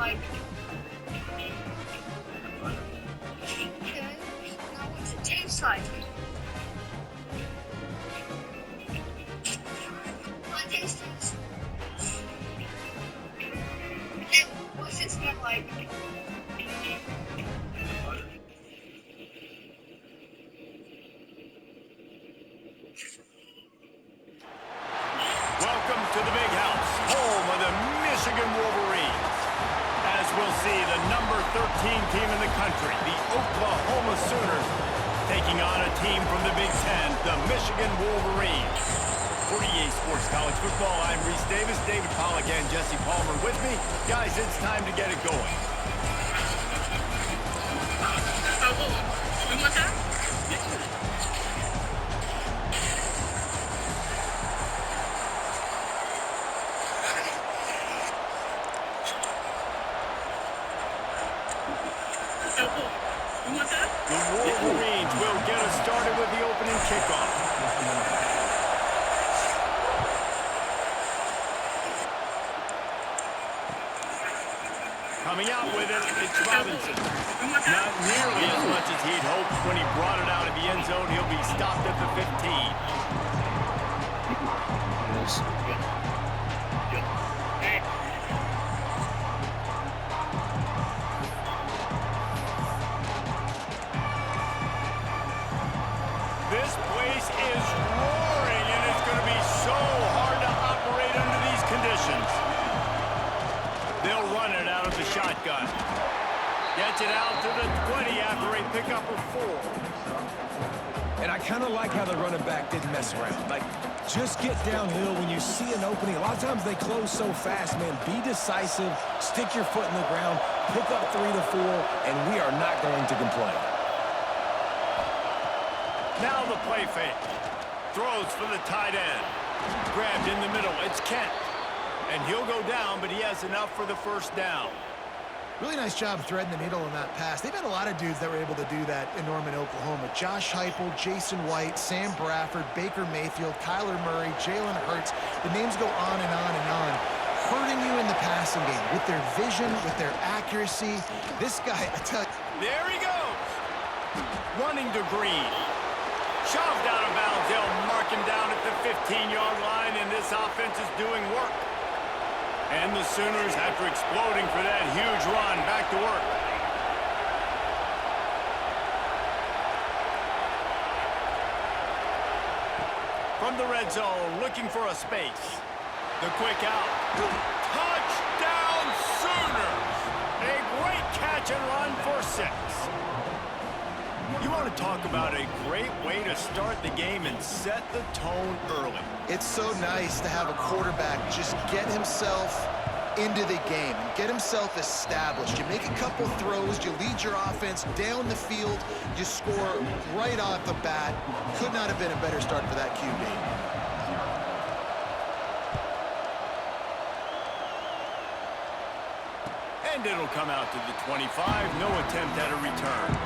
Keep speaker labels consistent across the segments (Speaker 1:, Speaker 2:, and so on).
Speaker 1: like, okay, now what's it taste like? My taste is, and what's it smell like?
Speaker 2: Welcome to the Big House, home of the Michigan Wolverines. As we'll see, the number 13 team in the country, the Oklahoma Sooners, taking on a team from the Big Ten, the Michigan Wolverines. For EA Sports College Football, I'm Reese Davis, David Pollack, and Jesse Palmer with me. Guys, it's time to get it going.
Speaker 1: One more time? One more time?
Speaker 2: The Wolverines will get us started with the opening kickoff. Coming out with it, it's Robinson. Not nearly as much as he'd hoped when he brought it out of the end zone. He'll be stopped at the 15. This place is roaring, and it's going to be so hard to operate under these conditions. They'll run it out of the shotgun. Gets it out to the 20 after a pickup of 4.
Speaker 3: And I kind of like how the running back didn't mess around. Like, just get downhill when you see an opening. A lot of times they close so fast, man. Be decisive, stick your foot in the ground, pick up 3 to 4, and we are not going to complain.
Speaker 2: Now the play fake. Throws for the tight end. Grabbed in the middle. It's Kent. And he'll go down, but he has enough for the first down.
Speaker 4: Really nice job threading the needle on that pass. They've had a lot of dudes that were able to do that in Norman, Oklahoma. Josh Heupel, Jason White, Sam Bradford, Baker Mayfield, Kyler Murray, Jalen Hurts. The names go on and on and on. Hurting you in the passing game with their vision, with their accuracy. This guy, I tell you.
Speaker 2: There he goes. Running to Green. Shoved out of bounds. They'll mark him down at the 15-yard line, and this offense is doing work. And the Sooners, after exploding for that huge run, back to work. From the red zone, looking for a space. The quick out. Touchdown, Sooners! A great catch and run for 6. You want to talk about a great way to start the game and set the tone early.
Speaker 4: It's so nice to have a quarterback just get himself into the game and get himself established. You make a couple throws, you lead your offense down the field, you score right off the bat. Could not have been a better start for that QB.
Speaker 2: And it'll come out to the 25. No attempt at a return.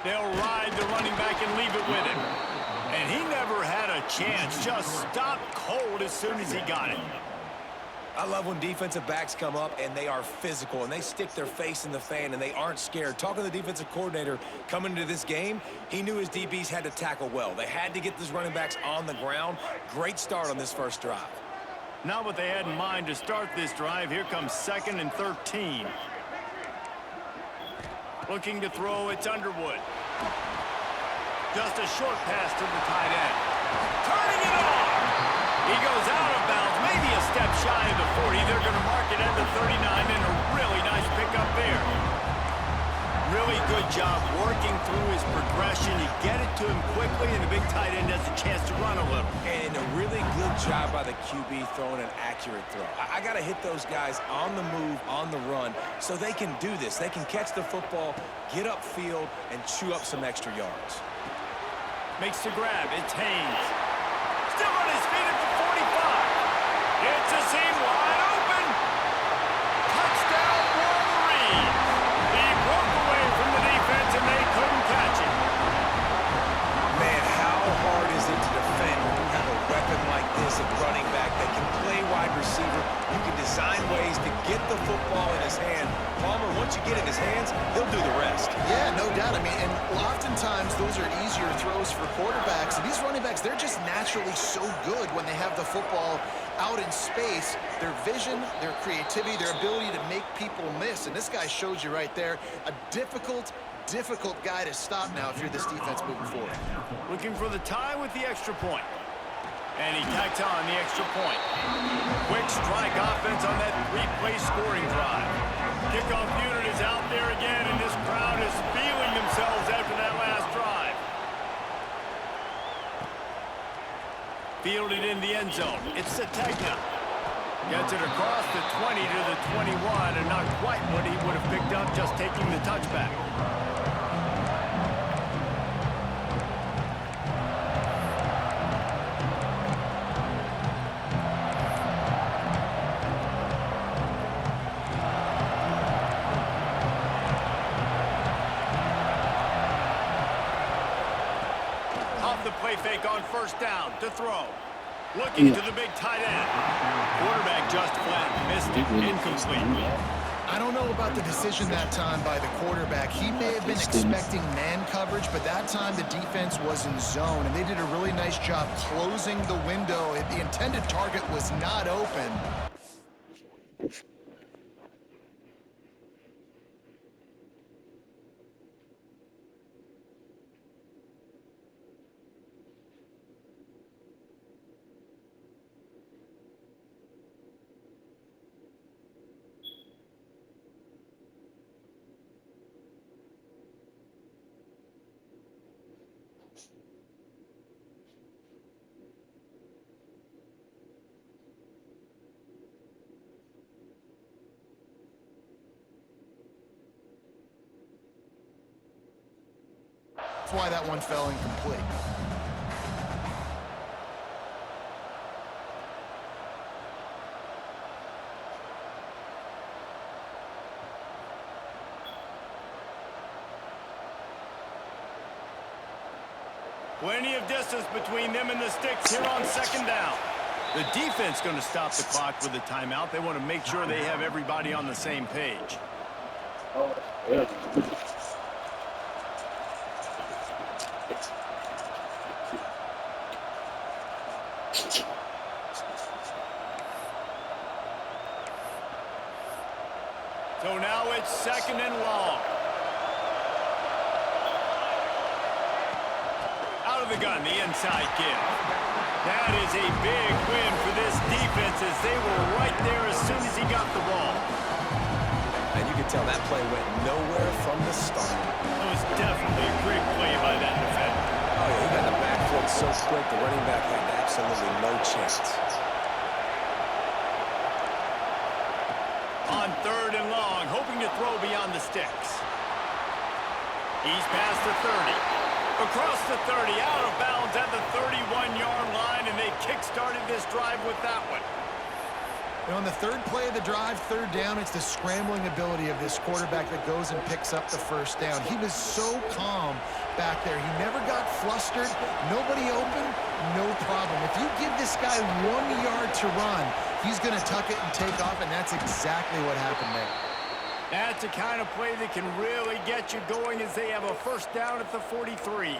Speaker 2: They'll ride the running back and leave it with him. And he never had a chance. Just stopped cold as soon as he got it.
Speaker 3: I love when defensive backs come up and they are physical and they stick their face in the fan and they aren't scared. Talking to the defensive coordinator coming into this game, he knew his DBs had to tackle well. They had to get these running backs on the ground. Great start on this first drive.
Speaker 2: Not what they had in mind to start this drive. Here comes 2nd and 13. Looking to throw, it's Underwood. Just a short pass to the tight end. Turning it on! He goes out of bounds, maybe a step shy of the 40. They're going to mark it at the 39, and a really nice pickup there. Really good job working through his progression. You get it to him quickly, and the big tight end has a chance to run a little.
Speaker 3: And a really good job by the QB throwing an accurate throw. I got to hit those guys on the move, on the run, so they can do this. They can catch the football, get upfield, and chew up some extra yards.
Speaker 2: Makes the grab. It's Haynes. Still on his feet at the 45. It's a seam wide open. Touchdown, Wolverine. He broke away from the defense, and they couldn't catch him.
Speaker 3: Man, how hard is it to defend when you have a weapon like this at running back that can play wide receiver? You can design ways to get the football in his hand. Palmer, once you get in his hands, he'll do the rest.
Speaker 4: Yeah, no doubt. I mean, and oftentimes those are easier throws for quarterbacks. And these running backs, they're just naturally so good when they have the football out in space. Their vision, their creativity, their ability to make people miss. And this guy shows you right there a difficult guy to stop now if you're this defense moving forward.
Speaker 2: Looking for the tie with the extra point. And he tacks on the extra point. Quick strike offense on that 3-play scoring drive. Kickoff unit is out there again, and this crowd is feeling themselves after that last drive. Fielded in the end zone. It's Sategna. Gets it across the 20 to the 21, and not quite what he would have picked up just taking the touchback. Play fake on first down to throw. Looking to the big tight end. Quarterback just flat missed it. Incomplete.
Speaker 4: I don't know about the decision that time by the quarterback. He may have been expecting man coverage, but that time the defense was in zone, and they did a really nice job closing the window. The intended target was not open. That's why that one fell incomplete.
Speaker 2: Plenty of distance between them and the sticks here on second down. The defense going to stop the clock with a timeout. They want to make sure they have everybody on the same page. So now it's 2nd and long. Out of the gun, the inside give. That is a big win for this defense as they were right there as soon as he got the ball.
Speaker 3: And you can tell that play went nowhere from the start.
Speaker 2: It was definitely a great play by that defender.
Speaker 3: Oh, yeah, he got the backfield so quick, the running back had absolutely no chance.
Speaker 2: On 3rd and long, hoping to throw beyond the sticks. He's past the 30. Across the 30, out of bounds at the 31-yard line, and they kick-started this drive with that one.
Speaker 4: And on the 3rd play of the drive, 3rd down, it's the scrambling ability of this quarterback that goes and picks up the first down. He was so calm back there. He never got flustered. Nobody open, no problem. If you give this guy 1 yard to run, He's going to tuck it and take off, and that's exactly what happened there.
Speaker 2: That's the kind of play that can really get you going as they have a first down at the 43.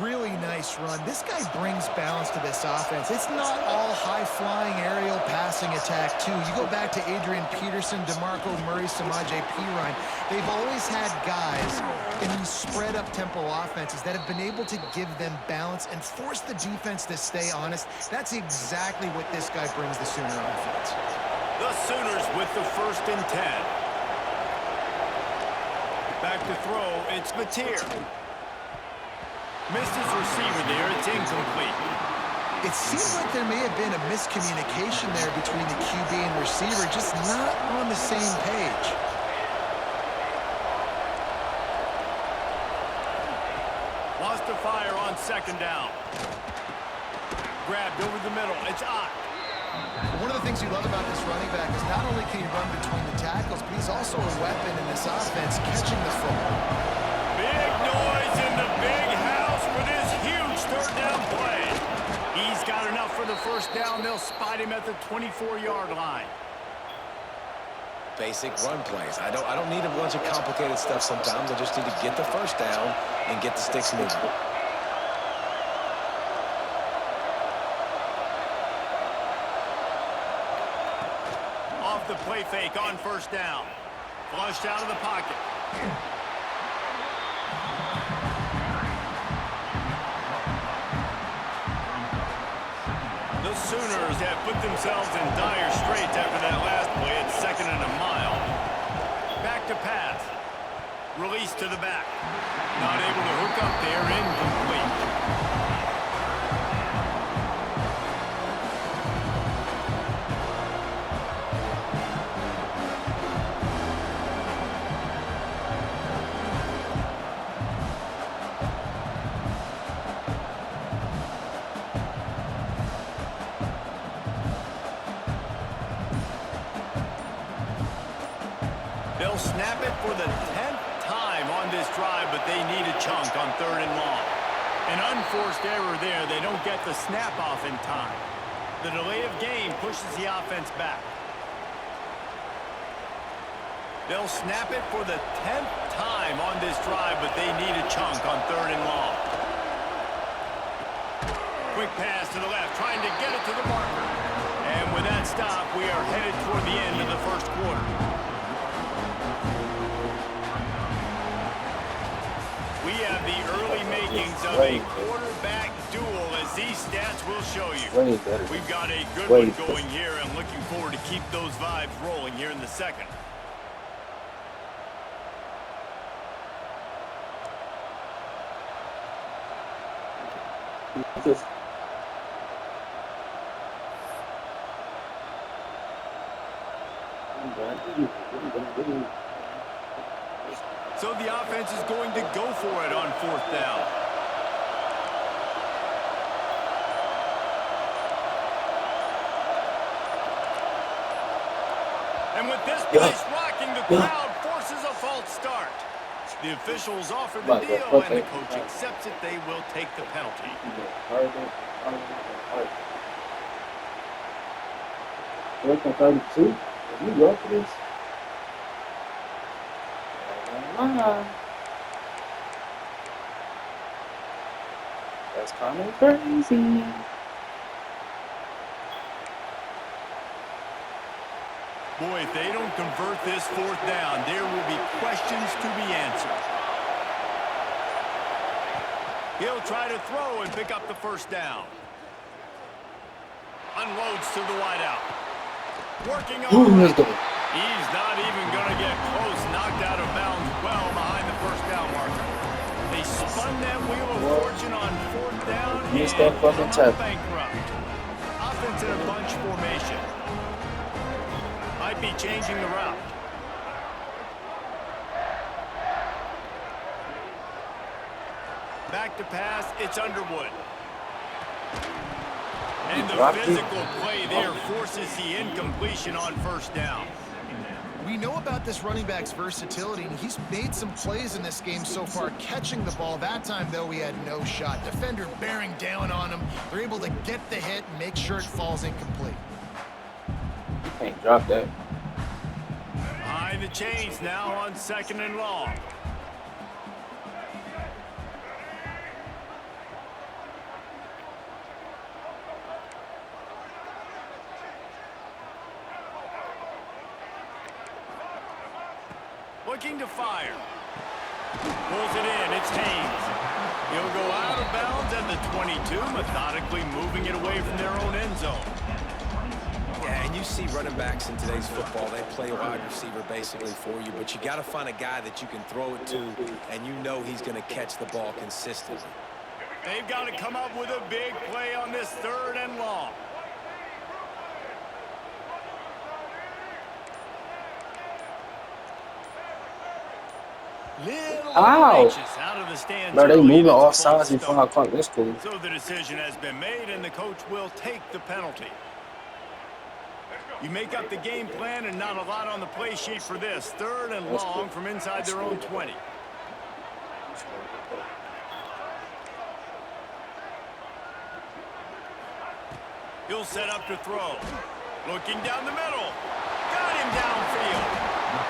Speaker 4: Really nice run. This guy brings balance to this offense. It's not all high-flying aerial passing attack, too. You go back to Adrian Peterson, DeMarco Murray, Samaje Perine. They've always had guys in these spread-up tempo offenses that have been able to give them balance and force the defense to stay honest. That's exactly what this guy brings the Sooner offense.
Speaker 2: The Sooners with the 1st and 10. Back to throw, it's Mateer. Missed his receiver there, it's incomplete.
Speaker 4: It seems like there may have been a miscommunication there between the QB and receiver, just not on the same page.
Speaker 2: Lost to fire on 2nd down. Grabbed over the middle, it's Ott.
Speaker 4: One of the things you love about this running back is not only can he run between the tackles, but he's also a weapon in this offense, catching the football.
Speaker 2: Big noise in the big house for this huge 3rd down play. He's got enough for the 1st down. They'll spot him at the 24-yard line.
Speaker 3: Basic run plays. I don't need a bunch of complicated stuff sometimes. I just need to get the 1st down and get the sticks moving.
Speaker 2: Off the play fake on 1st down. Flushed out of the pocket. The Sooners have put themselves in dire straits after that last play at 2nd and a mile. Back to pass. Release to the back. Not able to hook up there, incomplete. They'll snap it for the 10th time on this drive, but they need a chunk on 3rd and long. An unforced error there. They don't get the snap off in time. The delay of game pushes the offense back. They'll snap it for the 10th time on this drive, but they need a chunk on 3rd and long. Quick pass to the left, trying to get it to the marker. And with that stop, we are headed toward the end of the 1st quarter. We have the early makings of a quarterback duel, as these stats will show you. We've got a good one going here, and looking forward to keep those vibes rolling here in the 2nd. So the offense is going to go for it on 4th down. And with this place rocking, the crowd forces a false start. The officials offer the deal, and the coach accepts it. They will take the penalty.
Speaker 5: That's kind of crazy.
Speaker 2: Boy, if they don't convert this 4th down, there will be questions to be answered. He'll try to throw and pick up the 1st down. Unloads to the wideout. Working on it. He's not even going to get close. Knocked out of bounds well behind the 1st down marker. They spun that wheel of fortune on 4th down and bankrupt. Offense in a bunch formation. Might be changing the route. Back to pass, it's Underwood. And the physical play there forces the incompletion on 1st down.
Speaker 4: We know about this running back's versatility, and he's made some plays in this game so far catching the ball. That time, though, he had no shot. Defender bearing down on him. They're able to get the hit and make sure it falls incomplete.
Speaker 5: Can't drop that.
Speaker 2: Behind the chains now on 2nd and long. Looking to fire. Pulls it in. It's Haynes. He'll go out of bounds at the 22, methodically moving it away from their own end zone.
Speaker 3: Yeah, and you see running backs in today's football, they play wide receiver basically for you, but you got to find a guy that you can throw it to, and you know he's going to catch the ball consistently.
Speaker 2: They've got to come up with a big play on this 3rd and long. Little
Speaker 5: Ow.
Speaker 2: anxious out of the stands.
Speaker 5: Bro, they
Speaker 2: early,
Speaker 5: moving
Speaker 2: and it's
Speaker 5: all
Speaker 2: a false
Speaker 5: sides before I
Speaker 2: start.
Speaker 5: clock. That's cool.
Speaker 2: So the decision has been made, and the coach will take the penalty. You make up the game plan, and not a lot on the play sheet for this. 3rd and long from inside their own 20. He'll set up to throw. Looking down the middle. Got him downfield.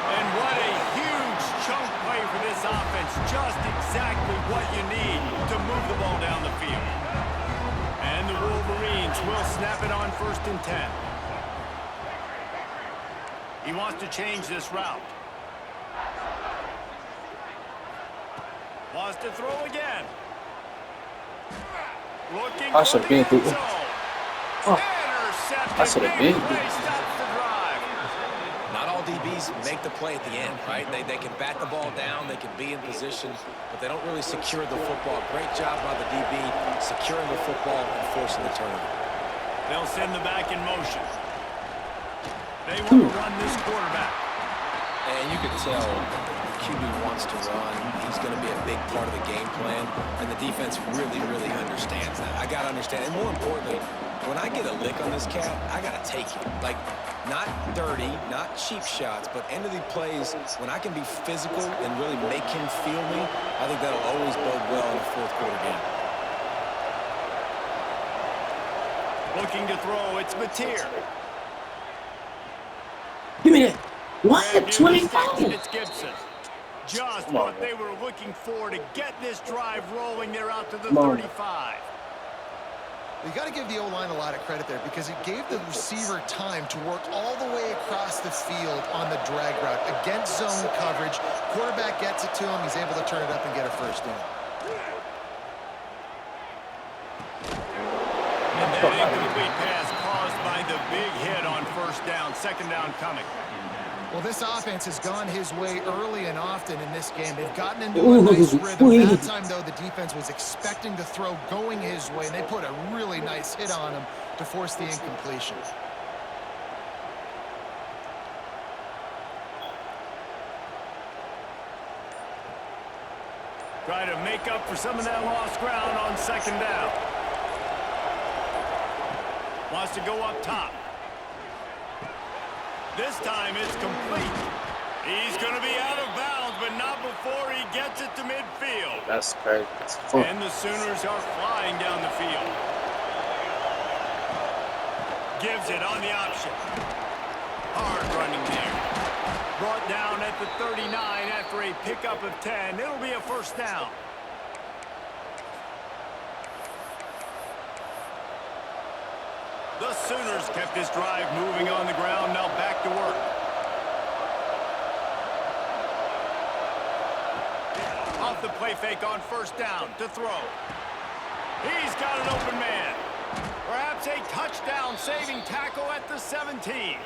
Speaker 2: And what a huge chunk play for this offense. Just exactly what you need to move the ball down the field. And the Wolverines will snap it on 1st and 10. He wants to change this route. Wants to throw again. Looking
Speaker 5: I
Speaker 2: for
Speaker 5: should
Speaker 2: the
Speaker 5: be
Speaker 2: end
Speaker 5: through.
Speaker 2: zone.
Speaker 5: Oh,
Speaker 2: Intercepted.
Speaker 5: I should have
Speaker 2: Big
Speaker 5: been
Speaker 2: play
Speaker 5: through.
Speaker 2: stops the drive.
Speaker 3: Not all DBs make the play at the end, right? They can bat the ball down, they can be in position, but they don't really secure the football. Great job by the DB securing the football and forcing the turnover.
Speaker 2: They'll send the back in motion. They want to run this quarterback.
Speaker 3: And you can tell the QB wants to run. He's going to be a big part of the game plan, and the defense really, really understands that. I got to understand, and more importantly, when I get a lick on this cat, I got to take it. Like, not dirty, not cheap shots, but end of the plays, when I can be physical and really make him feel me, I think that'll always bode well in the 4th quarter game.
Speaker 2: Looking to throw, it's Mateer.
Speaker 5: Give me that. What?
Speaker 2: Brand new
Speaker 5: 25?
Speaker 2: and it's Gibson. Just what they were looking for to get this drive rolling. They're out to the 35.
Speaker 4: You got to give the O-line a lot of credit there because it gave the receiver time to work all the way across the field on the drag route against zone coverage. Quarterback gets it to him. He's able to turn it up and get a 1st down.
Speaker 2: And that incomplete pass caused by the big hit on 1st down. 2nd down coming.
Speaker 4: Well, this offense has gone his way early and often in this game. They've gotten into a nice rhythm. That time, though, the defense was expecting the throw going his way, and they put a really nice hit on him to force the incompletion.
Speaker 2: Try to make up for some of that lost ground on 2nd down. Wants to go up top. This time it's complete. He's going to be out of bounds, but not before he gets it to midfield.
Speaker 5: That's crazy.
Speaker 2: And the Sooners are flying down the field. Gives it on the option. Hard running there. Brought down at the 39 after a pickup of 10. It'll be a 1st down. The Sooners kept this drive moving on the ground. Now back to work. Off the play fake on 1st down to throw. He's got an open man. Perhaps a touchdown-saving tackle at the 17.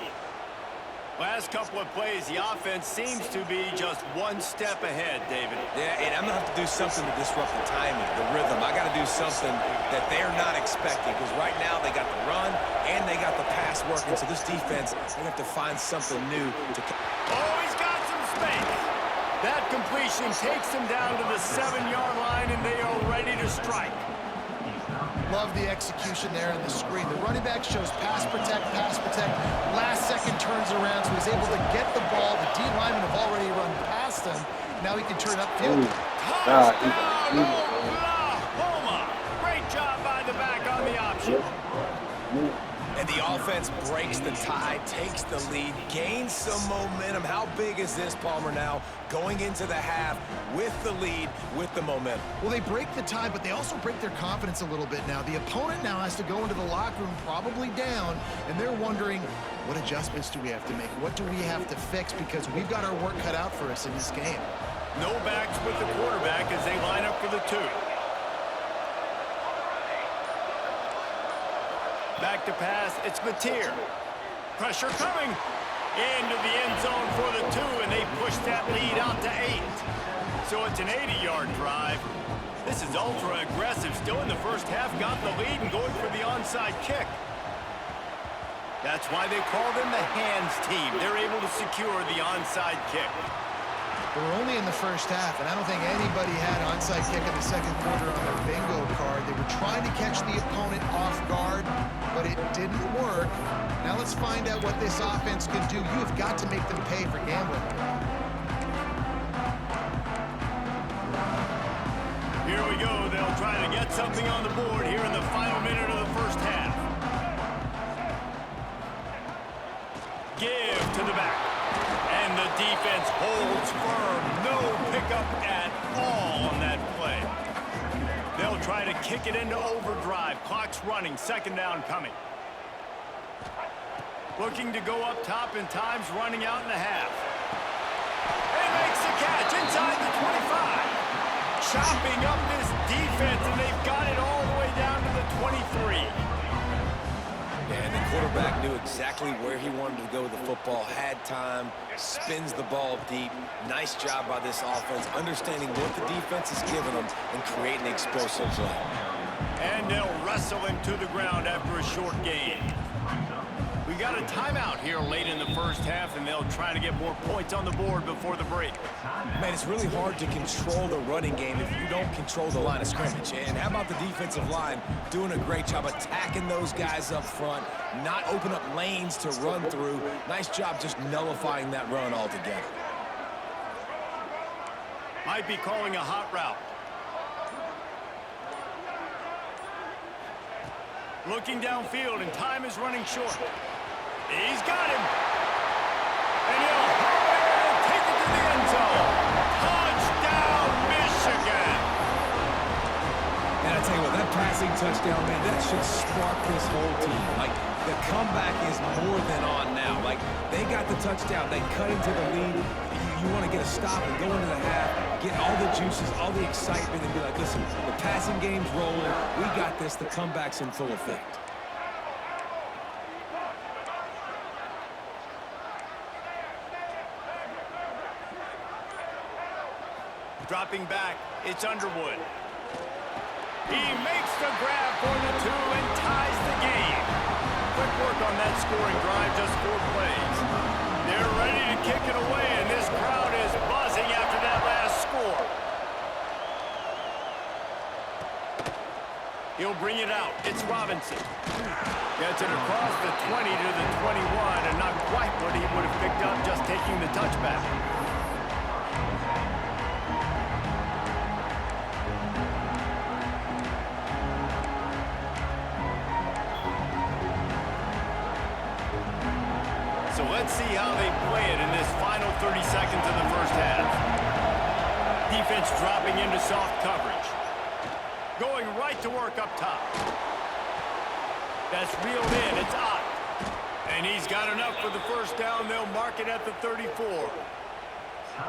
Speaker 2: Last couple of plays, the offense seems to be just one step ahead, David.
Speaker 3: Yeah, and I'm going to have to do something to disrupt the timing, the rhythm. I got to do something that they're not expecting because right now they got the run and they got the pass working. So this defense, they have to find something new to...
Speaker 2: Oh, he's got some space. That completion takes him down to the 7-yard line, and they are ready to strike.
Speaker 4: Love the execution there in the screen. The running back shows pass protect, pass protect. Last second turns around, so he's able to get the ball. The D linemen have already run past him. Now he can turn upfield.
Speaker 2: Touchdown, Oklahoma! Great job by the back on the option.
Speaker 3: And The offense breaks the tie, takes the lead, gains some momentum. How big is this, Palmer, now? Going into the half with the lead, with the momentum.
Speaker 4: Well, they break the tie, but they also break their confidence a little bit now. The opponent now has to go into the locker room probably down, and they're wondering, what adjustments do we have to make? What do we have to fix? Because we've got our work cut out for us in this game.
Speaker 2: No backs with the quarterback as they line up for the 2. Back to pass, it's Mateer. Pressure coming into the end zone for the 2, and they push that lead out to 8. So it's an 80-yard drive. This is ultra aggressive. Still in the first half, got the lead and going for the onside kick. That's why they call them the hands team. They're able to secure the onside kick.
Speaker 4: We're only in the first half, and I don't think anybody had onside kick in the second quarter on their bingo card. They were trying to catch the opponent off guard, but it didn't work. Now let's find out what this offense can do. You have got to make them pay for gambling.
Speaker 2: Here we go. They'll try to get something on the board here in the final minute of the first half. Give to the back. And the defense holds firm. No pickup at all on that play. They'll try to kick it into overdrive. Clock's running. Second down coming. Looking to go up top, and time's running out in the half. And makes the catch inside the 25. Chopping up this defense, and they've got it all the way down to the 23.
Speaker 3: And the quarterback knew exactly where he wanted to go with the football, had time, spins the ball deep. Nice job by this offense, understanding what the defense is giving them and creating explosive play.
Speaker 2: And they'll wrestle him to the ground after a short gain. We got a timeout here late in the first half, and they'll try to get more points on the board before the break.
Speaker 3: Man, it's really hard to control the running game if you don't control the line of scrimmage. And how about the defensive line doing a great job attacking those guys up front, not open up lanes to run through. Nice job just nullifying that run altogether.
Speaker 2: Might be calling a hot route. Looking downfield, and time is running short. He's got him. And he'll take it to the end zone. Touchdown, Michigan.
Speaker 3: And I tell you what, that passing touchdown, man, that should spark this whole team. Like, the comeback is more than on now. Like, they got the touchdown. They cut into the lead. You want to get a stop and go into the half, get all the juices, all the excitement, and be like, listen, the passing game's rolling. We got this. The comeback's in full effect.
Speaker 2: Dropping back, it's Underwood. He makes the grab for the 2 and ties the game. Quick work on that scoring drive, just 4 plays. They're ready to kick it away, and this crowd is buzzing after that last score. He'll bring it out. It's Robinson. Gets it across the 20 to the 21, and not quite what he would have picked up just taking the touchback. So let's see how they play it in this final 30 seconds of the first half. Defense dropping into soft coverage. Going right to work up top. That's reeled in. It's Ott. And he's got enough for the first down. They'll mark it at the 34.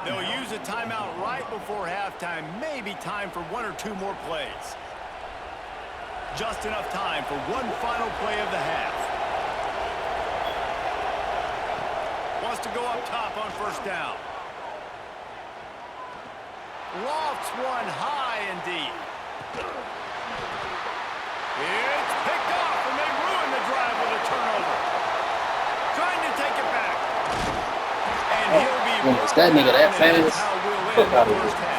Speaker 2: They'll use a timeout right before halftime. Maybe time for 1 or 2 more plays. Just enough time for one final play of the half. Wants to go up top on first down. Lofts one high and deep. It's picked off, and they ruin the drive with a turnover. Trying to take it back. And he'll be...
Speaker 5: Is that nigga that fast?
Speaker 2: That's how we'll end the first half.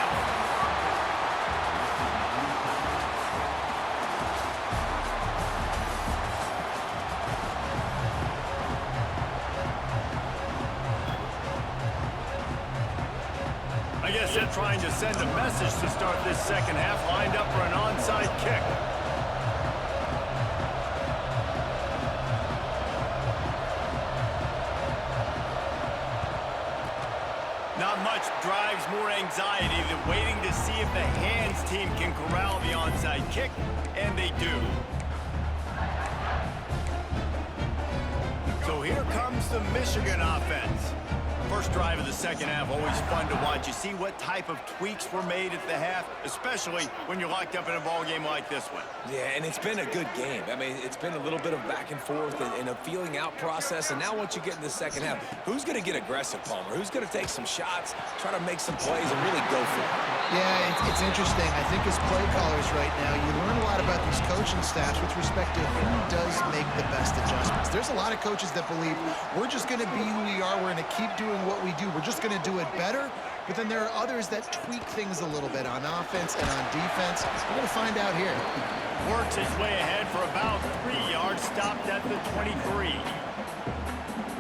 Speaker 2: I guess they're trying to send a message to start this second half, lined up for an onside kick. Not much drives more anxiety than waiting to see if the hands team can corral the onside kick, and they do. So here comes the Michigan offense. First drive of the second half, always fun to watch. You see what type of tweaks were made at the half, especially when you're locked up in a ball game like this one.
Speaker 3: Yeah, and it's been a good game. I mean, it's been a little bit of back and forth and a feeling out process. And now once you get in the second half, who's going to get aggressive, Palmer? Who's going to take some shots, try to make some plays, and really go for it?
Speaker 4: Yeah, it's interesting. I think as play callers right now, you learn a lot about these coaching staffs with respect to who does make the best adjustments. There's a lot of coaches that believe we're just going to be who we are. We're going to keep doing what we do. We're just going to do it better. But then there are others that tweak things a little bit on offense and on defense. We're going to find out here.
Speaker 2: Works his way ahead for about 3 yards, stopped at the 23.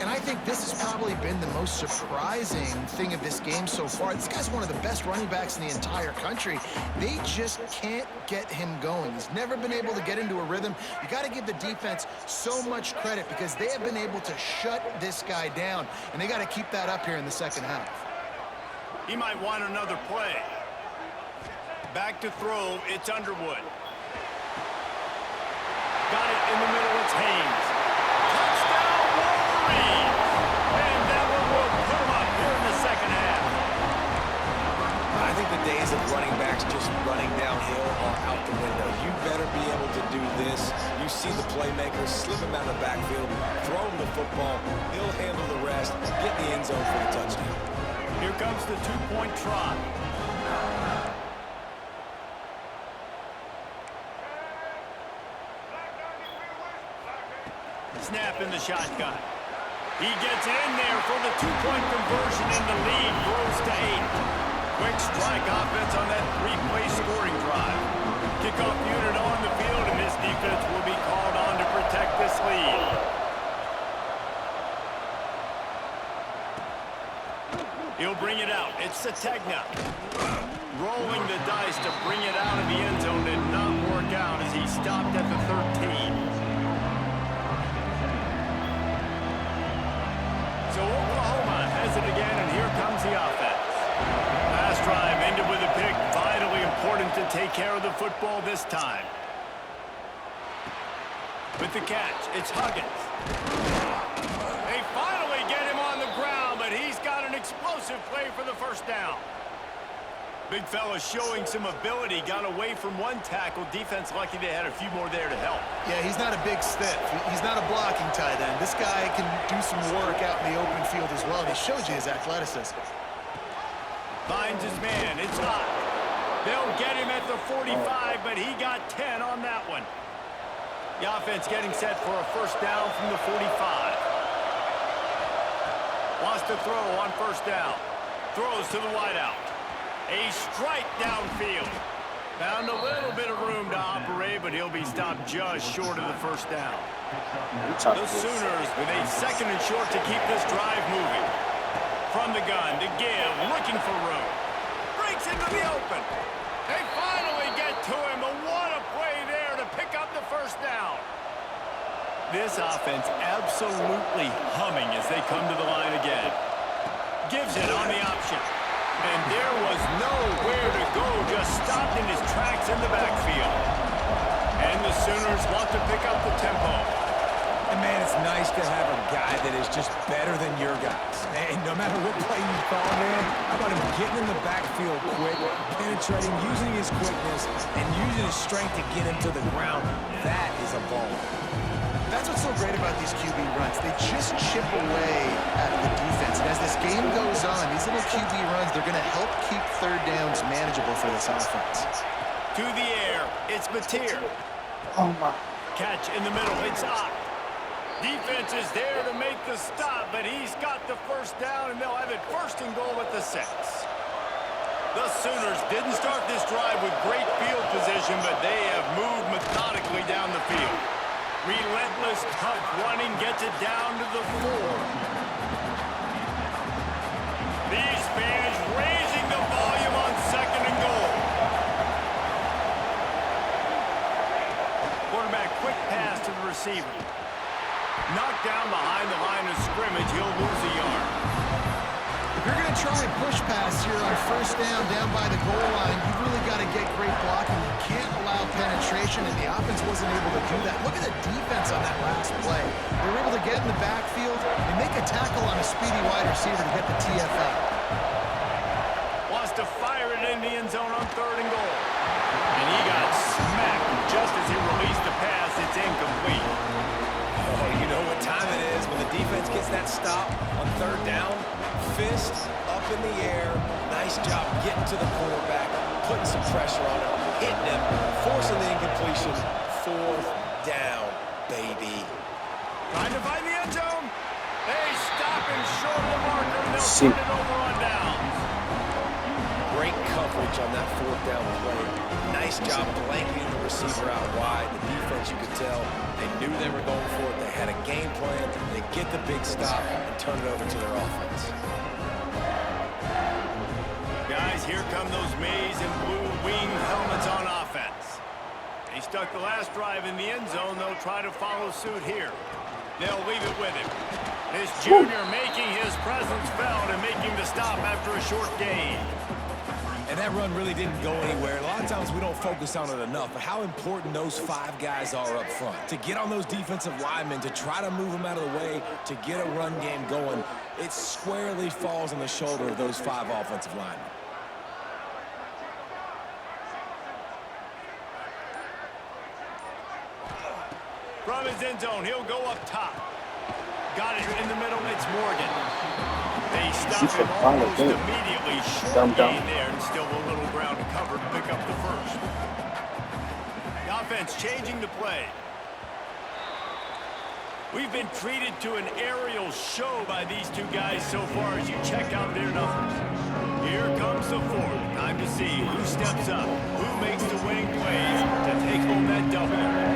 Speaker 4: And I think this has probably been the most surprising thing of this game so far. This guy's one of the best running backs in the entire country. They just can't get him going. He's never been able to get into a rhythm. You got to give the defense so much credit because they have been able to shut this guy down, and they got to keep that up here in the second half.
Speaker 2: He might want another play. Back to throw, it's Underwood. Got it in the middle, it's Haynes. Touchdown, Wolverine! And that one will put him up here in the second half.
Speaker 3: I think the days of running backs just running downhill are out the window. You better be able to do this. You see the playmakers, slip him out of the backfield, throw him the football. He'll handle the rest, get in the end zone for the touchdown.
Speaker 2: Here comes the two-point try. Snap in the shotgun. He gets in there for the two-point conversion, and the lead grows to 8. Quick strike offense on that three-play scoring drive. Kickoff unit on the field, and this defense will be called on to protect this lead. He'll bring it out. It's Sategna. Rolling the dice to bring it out of the end zone did not work out as he stopped at the 13. So Oklahoma has it again, and here comes the offense. Last drive ended with a pick. Vitally important to take care of the football this time. With the catch, it's Huggins. They finally get him on the ground, but he's got an explosive play for the first down. Big fella showing some ability. Got away from one tackle. Defense lucky they had a few more there to help.
Speaker 4: Yeah, he's not a big stiff. He's not a blocking tight end. This guy can do some work out in the open field as well, and he shows you his athleticism.
Speaker 2: Finds his man. It's hot. They'll get him at the 45, but he got 10 on that one. The offense getting set for a first down from the 45. Wants to throw on first down. Throws to the wideout. A strike downfield. Found a little bit of room to operate, but he'll be stopped just short of the first down. The Sooners with a second and short to keep this drive moving. From the gun to give, looking for room. Breaks into the open. They finally get to him, but what a play there to pick up the first down. This offense absolutely humming as they come to the line again. Gives it on the option. And there was nowhere to go, just stopped in his tracks in the backfield. And the Sooners want to pick up the tempo.
Speaker 3: And, man, it's nice to have a guy that is just better than your guys. And no matter what play you call, man, how about him getting in the backfield quick, penetrating, using his quickness, and using his strength to get him to the ground. That is a ball.
Speaker 4: That's what's so great about these QB runs. They just chip away at the defense. And as this game goes on, these little QB runs, they're going to help keep third downs manageable for this offense.
Speaker 2: To the air, it's Mateer.
Speaker 5: Oh my.
Speaker 2: Catch in the middle, it's Ott. Defense is there to make the stop, but he's got the first down, and they'll have it first and goal at the 6. The Sooners didn't start this drive with great field position, but they have moved methodically down the field. Relentless, tough running gets it down to the 4. These fans raising the volume on second and goal. Quarterback quick pass to the receiver. Knocked down behind the line of scrimmage, he'll lose a yard.
Speaker 4: you're going to try and push pass here on first down by the goal line, you've really got to get great blocking. You can't allow penetration, and the offense wasn't able to do that. Look at the defense on that last play. They were able to get in the backfield and make a tackle on a speedy wide receiver to get the TFL.
Speaker 2: Wants to fire it in the end zone on 3rd and goal. And he got smacked just as he released the pass. It's incomplete.
Speaker 3: Oh, you know what time it is when the defense gets that stop on 3rd down. Fist up in the air. Nice job getting to the quarterback, putting some pressure on him, hitting him, forcing the incompletion. 4th down, baby.
Speaker 2: Trying to find the end zone. They stop him short of the marker, and they'll turn it over on downs.
Speaker 3: Great coverage on that 4th down play. Nice job blanketing the receiver out wide. The defense, you could tell, they knew they were going for it. They had a game plan. They get the big stop and turn it over to their offense.
Speaker 2: Guys, here come those maize and blue winged helmets on offense. They stuck the last drive in the end zone. They'll try to follow suit here. They'll leave it with him. This junior making his presence felt and making the stop after a short gain.
Speaker 3: And that run really didn't go anywhere. A lot of times we don't focus on it enough, but how important those 5 guys are up front. To get on those defensive linemen, to try to move them out of the way, to get a run game going, it squarely falls on the shoulder of those 5 offensive linemen.
Speaker 2: From his end zone, he'll go up top. Got it in the middle, it's Morgan. They stop him almost immediately. Short gain there, and still a little ground to cover to pick up the first. The offense changing the play. We've been treated to an aerial show by these 2 guys so far as you check out their numbers. Here comes the 4th. Time to see who steps up, who makes the winning plays to take home that W.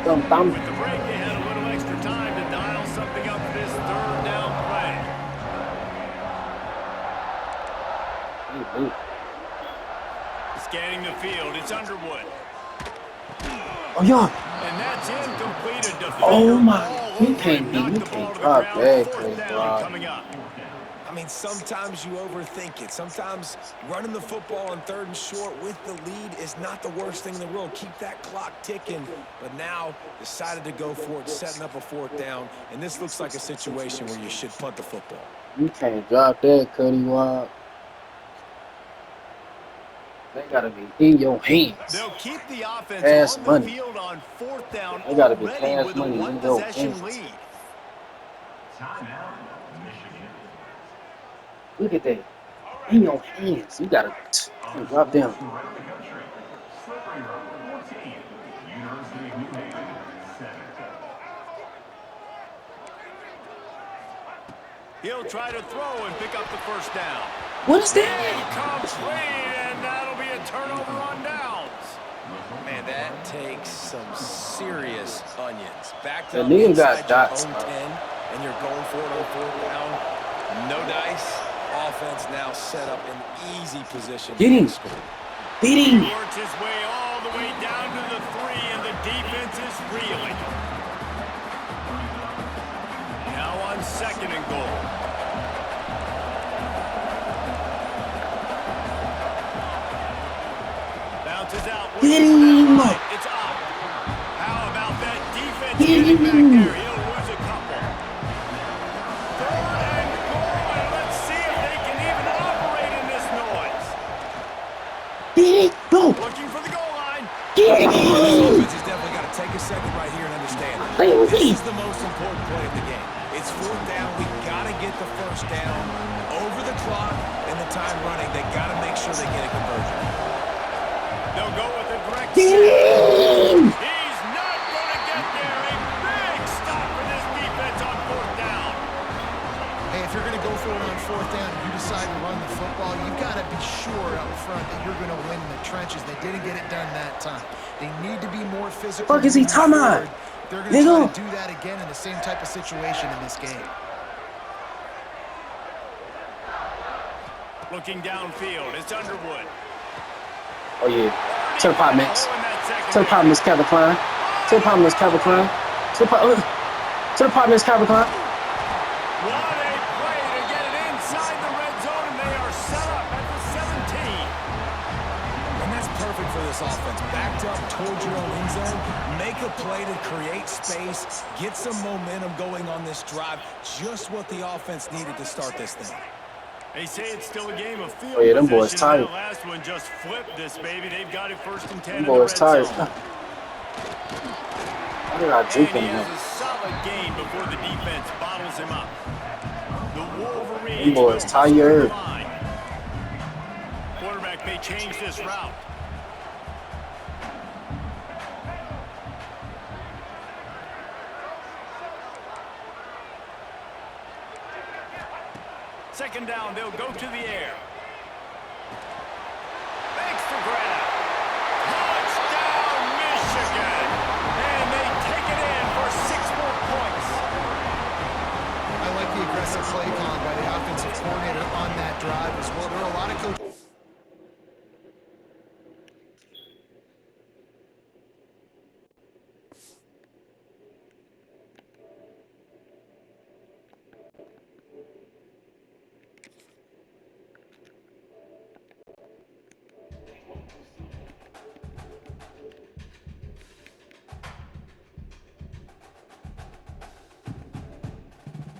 Speaker 2: With the break, they had a little extra time to dial something up for this 3rd down play. Scanning the field, it's Underwood.
Speaker 5: Oh, yeah.
Speaker 2: And that's incomplete. A defender
Speaker 5: Oh, my.
Speaker 2: all
Speaker 5: You
Speaker 2: over
Speaker 5: can't
Speaker 2: and
Speaker 5: be.
Speaker 2: knocked
Speaker 5: You
Speaker 2: the ball
Speaker 5: can't
Speaker 2: to the
Speaker 5: drop
Speaker 2: ground.
Speaker 5: that.
Speaker 2: 4th down coming up.
Speaker 3: I mean, sometimes you overthink it. Sometimes running the football on 3rd and short with the lead is not the worst thing in the world. Keep that clock ticking. But now decided to go for it, setting up a 4th down. And this looks like a situation where you should punt the football.
Speaker 5: You can't drop that, Cody Wild. They gotta be in your hands.
Speaker 2: They'll keep the offense
Speaker 5: Pass
Speaker 2: on
Speaker 5: money.
Speaker 2: the field on 4th down
Speaker 5: They gotta be
Speaker 2: already
Speaker 5: pass
Speaker 2: with a
Speaker 5: money in your
Speaker 2: one-possession
Speaker 5: hands.
Speaker 2: lead.
Speaker 5: Look at that. In your hands. You gotta drop down.
Speaker 2: He'll try to throw and pick up the first down.
Speaker 5: What is that?
Speaker 2: Incomplete, and that'll be a turnover on downs.
Speaker 3: Man, that takes some serious onions. Back
Speaker 5: The
Speaker 3: to
Speaker 5: nigga got
Speaker 3: inside
Speaker 5: dots,
Speaker 3: your own 10, and you're going for it on 4th down. No dice. Offense now set up in easy position.
Speaker 5: Get him. Beat him.
Speaker 2: He works his way all the way down to the 3, and the defense is reeling. Now on 2nd and goal. Bounces out.
Speaker 5: Get him.
Speaker 2: It's up. How about that defense
Speaker 5: Get
Speaker 2: getting back
Speaker 5: him.
Speaker 2: there? He'll lose a couple. 3rd and goal, and let's see if they can even operate in this noise.
Speaker 5: Get it. Go.
Speaker 2: Looking for the goal line.
Speaker 5: Get
Speaker 3: This
Speaker 5: it.
Speaker 3: offense has definitely got to take a second right here and understand it.
Speaker 5: Play with
Speaker 3: This
Speaker 5: me.
Speaker 3: is the most important play of the game. It's 4th down. We got to get the first down over the clock and the time running. They got to make sure they get a conversion.
Speaker 2: They'll go with a direct
Speaker 5: Get
Speaker 2: snap.
Speaker 5: him.
Speaker 2: He's not going to get there. A big stop for this defense on 4th down.
Speaker 4: Hey, if you're going to go for it on 4th down and you decide to run the football, you've got to be sure up front that you're going to win in the trenches. They didn't get it done that time. They need to be more physical.
Speaker 5: Fuck is he
Speaker 4: moving
Speaker 5: talking about?
Speaker 4: forward. They're going to try
Speaker 5: Nigga.
Speaker 4: to do that again in the same type of situation in this game.
Speaker 2: Looking downfield, it's Underwood.
Speaker 5: Oh, yeah. To the pot, Max.
Speaker 2: Oh, and that second
Speaker 5: To the pot, Miss Calvin Klein. To the pot, Miss Calvin Klein. To the pot, Miss Calvin Klein.
Speaker 2: What a play to get it inside the red
Speaker 3: this offense. Backed up towards your own end zone. Make a play to create space. Get some momentum going on this drive. Just what the offense needed to start this thing.
Speaker 2: They say it's still a game of field
Speaker 5: Oh, yeah, them
Speaker 2: position.
Speaker 5: boys tired.
Speaker 2: That last one just flipped this baby. They've got it 1st and 10
Speaker 5: Them
Speaker 2: in the
Speaker 5: boys
Speaker 2: red
Speaker 5: tired.
Speaker 2: zone.
Speaker 5: Why did I juke
Speaker 2: And he
Speaker 5: him?
Speaker 2: has a solid gain before the defense bottles him up. The Wolverines
Speaker 5: Them boys
Speaker 2: will
Speaker 5: tired.
Speaker 2: the line. Quarterback may change this route. Second down, they'll go to the air. Makes the grab.